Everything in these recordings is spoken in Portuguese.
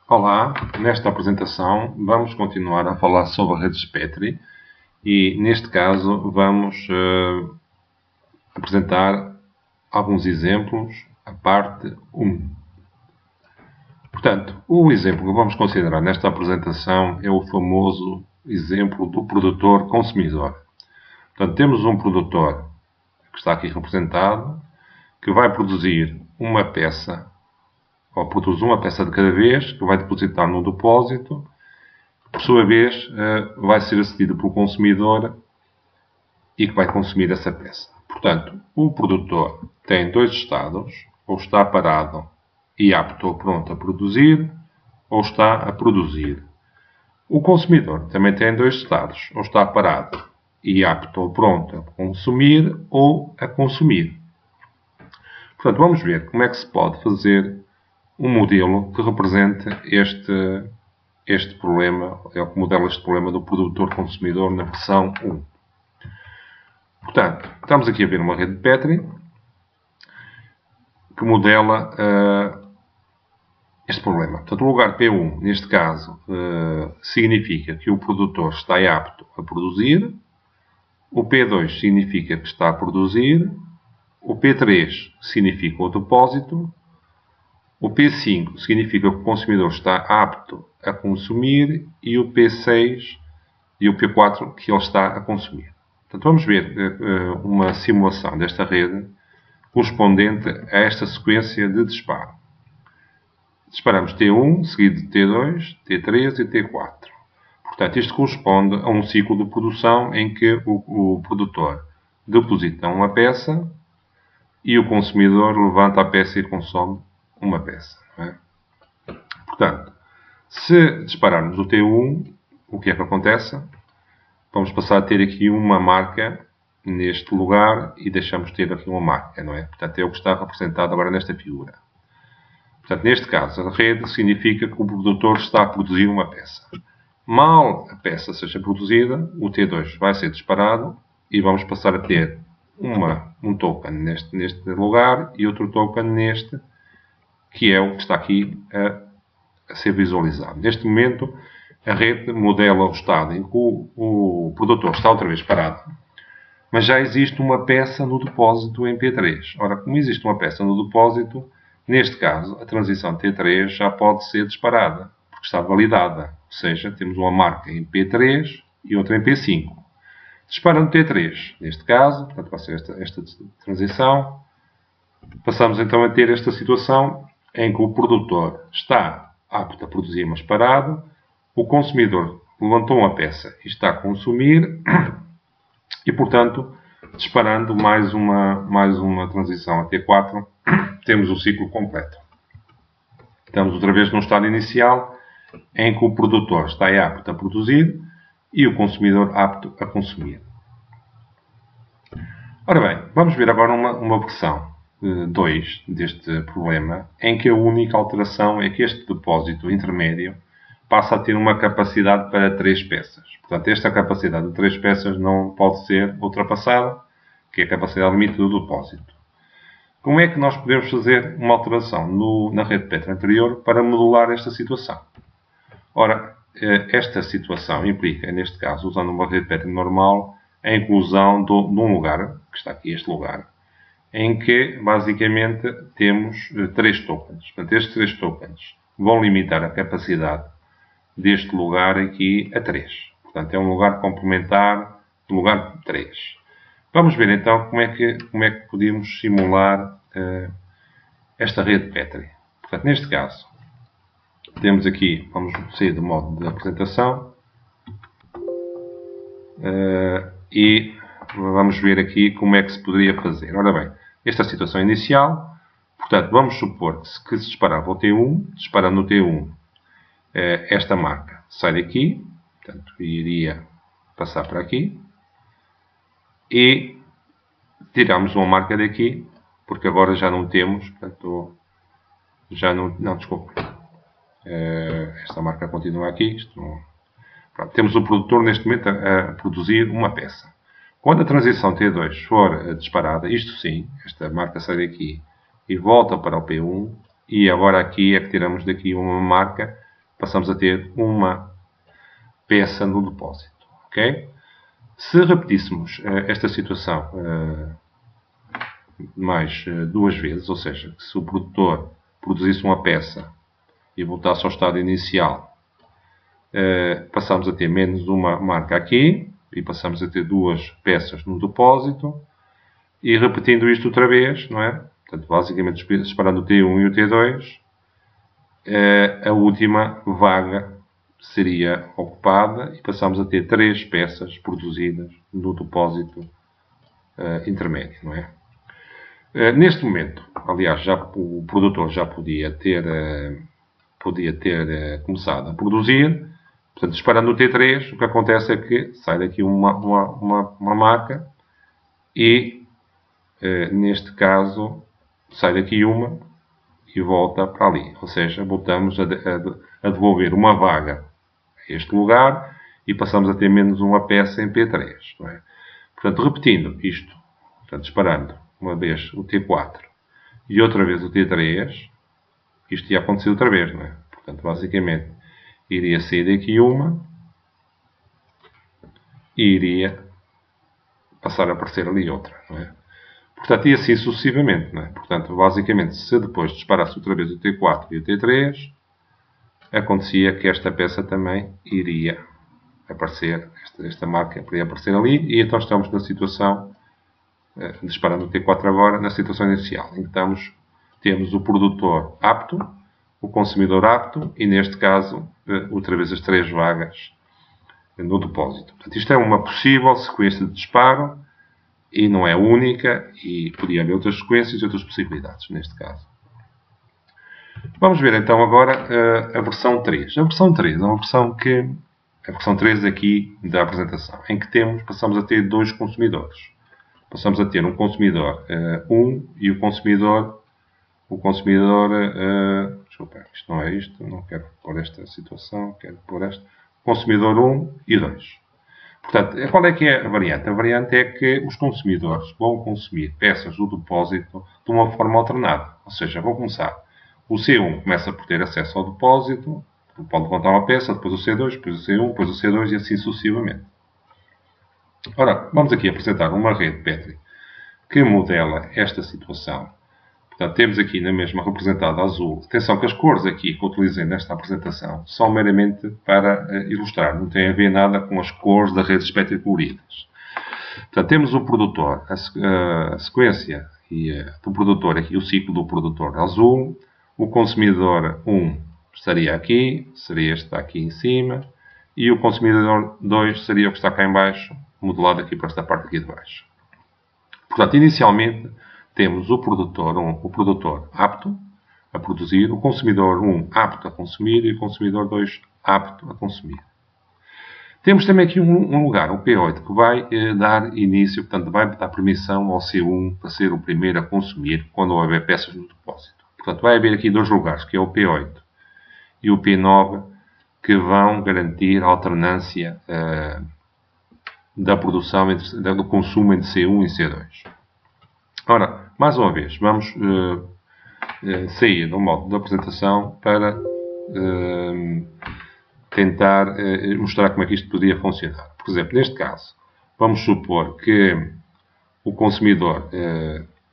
Olá, nesta apresentação vamos continuar a falar sobre redes Petri e neste caso vamos apresentar alguns exemplos, a parte 1. Portanto, o exemplo que vamos considerar nesta apresentação é o famoso exemplo do produtor-consumidor. Portanto, temos um produtor que está aqui representado, que vai produzir uma peça, ou produz uma peça de cada vez, que vai depositar no depósito, que por sua vez vai ser acedido pelo consumidor e que vai consumir essa peça. Portanto, o produtor tem dois estados, ou está parado e apto ou pronto a produzir, ou está a produzir. O consumidor também tem dois estados, ou está parado e apto ou pronto a consumir, ou a consumir. Portanto, vamos ver como é que se pode fazer um modelo que represente este problema, é o que modela este problema do produtor-consumidor na versão 1. Portanto, estamos aqui a ver uma rede de Petri que modela este problema. Portanto, o lugar P1, neste caso, significa que o produtor está apto a produzir, o P2 significa que está a produzir, o P3 significa o depósito, o P5 significa que o consumidor está apto a consumir e o P6 e o P4 que ele está a consumir. Portanto, vamos ver uma simulação desta rede correspondente a esta sequência de disparo. Disparamos T1, seguido de T2, T3 e T4. Portanto, isto corresponde a um ciclo de produção em que o produtor deposita uma peça e o consumidor levanta a peça e consome uma peça. Não é? Portanto, se dispararmos o T1, o que é que acontece? Vamos passar a ter aqui uma marca neste lugar e deixamos de ter aqui uma marca, não é? Portanto, é o que está representado agora nesta figura. Portanto, neste caso, a rede significa que o produtor está a produzir uma peça. Mal a peça seja produzida, o T2 vai ser disparado e vamos passar a ter um token neste lugar e outro token neste, que é o que está aqui a ser visualizado. Neste momento, a rede modela o estado em que o produtor está outra vez parado, mas já existe uma peça no depósito em P3. Ora, como existe uma peça no depósito, neste caso, a transição T3 já pode ser disparada, porque está validada. Ou seja, temos uma marca em P3 e outra em P5. Disparando T3, neste caso, portanto vai ser esta transição, passamos então a ter esta situação em que o produtor está apto a produzir, mas parado, o consumidor levantou uma peça e está a consumir, e portanto, disparando mais uma transição a T4, temos o ciclo completo. Estamos outra vez no estado inicial, em que o produtor está apto a produzir e o consumidor apto a consumir. Ora bem, vamos ver agora uma versão 2 deste problema, em que a única alteração é que este depósito intermédio passa a ter uma capacidade para 3 peças. Portanto, esta capacidade de 3 peças não pode ser ultrapassada, que é a capacidade limite do depósito. Como é que nós podemos fazer uma alteração na rede Petri anterior para modular esta situação? Ora, esta situação implica, neste caso, usando uma rede Petri normal, a inclusão de um lugar, que está aqui este lugar, em que, basicamente, temos 3 tokens. Portanto, estes 3 tokens vão limitar a capacidade deste lugar aqui a 3. Portanto, é um lugar complementar do lugar 3. Vamos ver, então, como é que podemos simular esta rede Petri. Portanto, neste caso, temos aqui, vamos sair do modo de apresentação, e vamos ver aqui como é que se poderia fazer. Ora bem, esta é a situação inicial. Portanto, vamos supor que se disparava o T1, disparando no T1, esta marca sai daqui, portanto, iria passar para aqui, e tiramos uma marca daqui, porque agora já não temos, portanto, já não desculpe, esta marca continua aqui, pronto, temos o produtor neste momento a produzir uma peça. Quando a transição T2 for disparada, isto sim, esta marca sai daqui e volta para o P1, e agora aqui é que tiramos daqui uma marca passamos a ter uma peça no depósito. Ok? Se repetíssemos esta situação mais duas vezes, ou seja, que se o produtor produzisse uma peça e voltasse ao estado inicial, passamos a ter menos uma marca aqui, e passamos a ter duas peças no depósito, e repetindo isto outra vez, não é? Portanto, basicamente, separando o T1 e o T2, a última vaga seria ocupada e passamos a ter 3 peças produzidas no depósito intermédio, não é? Neste momento, aliás, o produtor já podia ter começado a produzir. Portanto, disparando o T3, o que acontece é que sai daqui uma marca e, neste caso, sai daqui uma e volta para ali. Ou seja, voltamos a devolver uma vaga a este lugar e passamos a ter menos uma peça em P3. Não é? Portanto, repetindo isto, portanto, disparando uma vez o T4 e outra vez o T3, isto ia acontecer outra vez, não é? Portanto, basicamente, iria sair daqui uma e iria passar a aparecer ali outra, não é? Portanto, e assim sucessivamente, não é? Portanto, basicamente, se depois disparasse outra vez o T4 e o T3, acontecia que esta peça também iria aparecer, esta marca iria aparecer ali, e então estamos na situação, disparando o T4 agora, na situação inicial, em que temos o produtor apto, o consumidor apto, e neste caso, outra vez as 3 vagas no depósito. Portanto, isto é uma possível sequência de disparo, e não é única, e podia haver outras sequências e outras possibilidades, neste caso. Vamos ver então agora a versão 3. A versão 3 é uma versão a versão 3 aqui da apresentação, em que passamos a ter 2 consumidores. Passamos a ter um consumidor 1 e o consumidor desculpa, isto não é isto, não quero pôr esta situação, quero pôr esta. Consumidor 1 e 2. Portanto, qual é que é a variante? A variante é que os consumidores vão consumir peças do depósito de uma forma alternada. Ou seja, vão começar. O C1 começa por ter acesso ao depósito, pode levantar uma peça, depois o C2, depois o C1, depois o C2 e assim sucessivamente. Ora, vamos aqui apresentar uma rede Petri que modela esta situação. Portanto, temos aqui na mesma representada azul. Atenção que as cores aqui que eu utilizei nesta apresentação são meramente para ilustrar. Não tem a ver nada com as cores da rede espectro coloridas. Portanto, temos o produtor, a sequência do produtor, aqui o ciclo do produtor azul. O consumidor 1 estaria aqui, seria este que está aqui em cima. E o consumidor 2 seria o que está cá em baixo, modelado aqui para esta parte aqui de baixo. Portanto, inicialmente, temos o produtor apto a produzir, o consumidor 1 apto a consumir e o consumidor 2 apto a consumir. Temos também aqui um lugar, o P8, que vai dar início, portanto, vai dar permissão ao C1 para ser o primeiro a consumir quando houver peças no depósito. Portanto, vai haver aqui 2 lugares, que é o P8 e o P9, que vão garantir a alternância da produção, do consumo entre C1 e C2. Ora, mais uma vez, vamos sair do modo de apresentação para tentar mostrar como é que isto poderia funcionar. Por exemplo, neste caso, vamos supor que o consumidor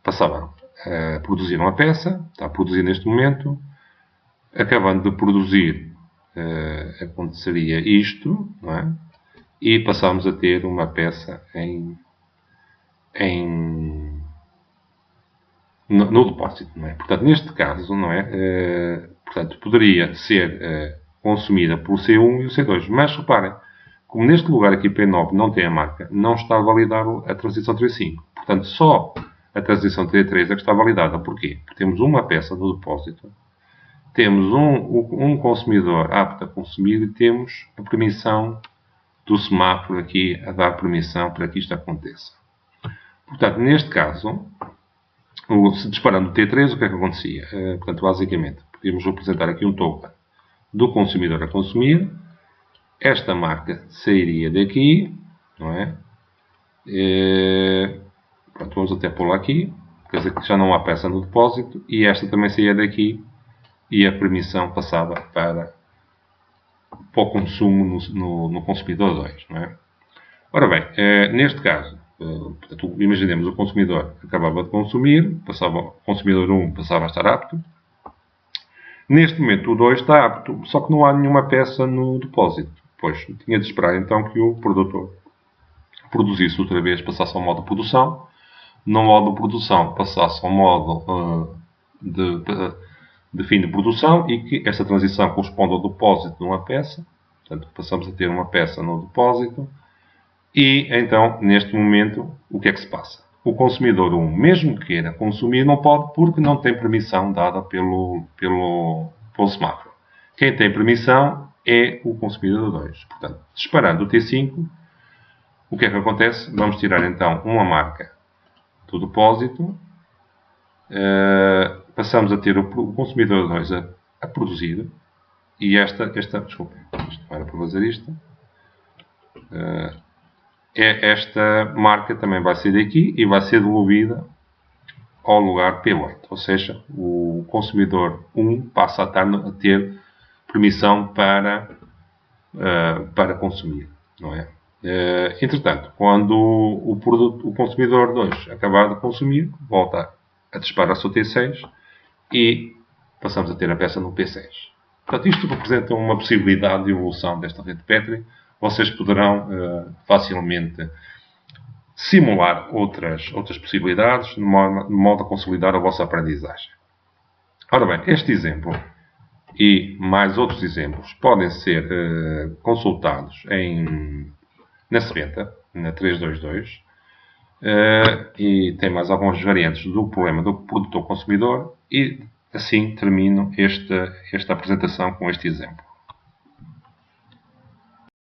passava a produzir uma peça, está a produzir neste momento, acabando de produzir, aconteceria isto, não é? E passamos a ter uma peça no depósito, não é? Portanto, neste caso, não é? Portanto, poderia ser consumida por C1 e o C2. Mas reparem, como neste lugar aqui P9 não tem a marca, não está validada a transição 3.5. Portanto, só a transição T3 é que está validada. Porquê? Porque temos uma peça no depósito, temos um consumidor apto a consumir e temos a permissão do semáforo aqui a dar permissão para que isto aconteça. Portanto, neste caso, se disparando o T3, o que é que acontecia? Portanto, basicamente, podíamos representar aqui um token do consumidor a consumir. Esta marca sairia daqui, não é? Pronto, vamos até pô-la aqui. Quer dizer que já não há peça no depósito. E esta também saía daqui e a permissão passava para para o consumo no consumidor 2, não é? Ora bem, neste caso, portanto, imaginemos o consumidor acabava de consumir, o consumidor 1 passava a estar apto. Neste momento o 2 está apto, só que não há nenhuma peça no depósito. Pois, tinha de esperar então que o produtor produzisse outra vez, passasse ao modo de produção. No modo de produção passasse ao modo de fim de produção e que esta transição corresponde ao depósito de uma peça. Portanto, passamos a ter uma peça no depósito. E, então, neste momento, o que é que se passa? O consumidor 1, mesmo que queira consumir, não pode porque não tem permissão dada pelo semáforo. Quem tem permissão é o consumidor 2. Portanto, disparando o T5, o que é que acontece? Vamos tirar, então, uma marca do depósito. Passamos a ter o consumidor 2 a produzir. E desculpem, isto não era para fazer isto. Esta marca também vai sair daqui e vai ser devolvida ao lugar P8. Ou seja, o consumidor 1 passa a ter permissão para consumir. Não é? Entretanto, quando o consumidor 2 acabar de consumir, volta a disparar o seu T6 e passamos a ter a peça no P6. Portanto, isto representa uma possibilidade de evolução desta rede Petri. Vocês poderão facilmente simular outras possibilidades de modo a consolidar a vossa aprendizagem. Ora bem, este exemplo e mais outros exemplos podem ser consultados na Sebenta, na 322, e tem mais algumas variantes do problema do produtor-consumidor e assim termino esta apresentação com este exemplo.